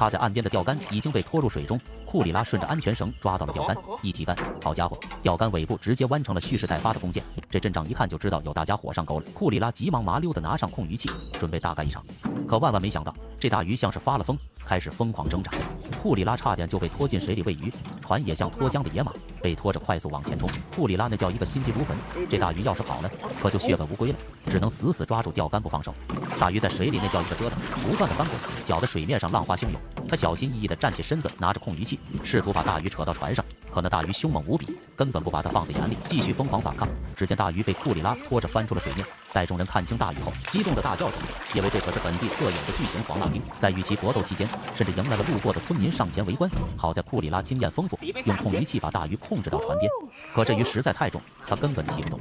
插在岸边的钓竿已经被拖入水中，库里拉顺着安全绳抓到了钓竿，一提竿，好家伙，钓竿尾部直接弯成了蓄势待发的弓箭。这阵仗一看就知道有大家伙上钩了。库里拉急忙麻溜地拿上控鱼器，准备大干一场。可万万没想到，这大鱼像是发了疯，开始疯狂挣扎。库里拉差点就被拖进水里喂鱼，船也像脱缰的野马，被拖着快速往前冲。库里拉那叫一个心急如焚，这大鱼要是跑了，可就血本无归了，只能死死抓住钓竿不放手。大鱼在水里那叫一个折腾，不断的翻滚，搅得水面上浪花汹涌。他小心翼翼地站起身子，拿着控鱼器，试图把大鱼扯到船上。可那大鱼凶猛无比，根本不把他放在眼里，继续疯狂反抗。只见大鱼被库里拉拖着翻出了水面。待众人看清大鱼后，激动地大叫起来，因为这可是本地特有的巨型黄辣丁。在与其搏斗期间，甚至迎来了路过的村民上前围观。好在库里拉经验丰富，用控鱼器把大鱼控制到船边。可这鱼实在太重，他根本提不动。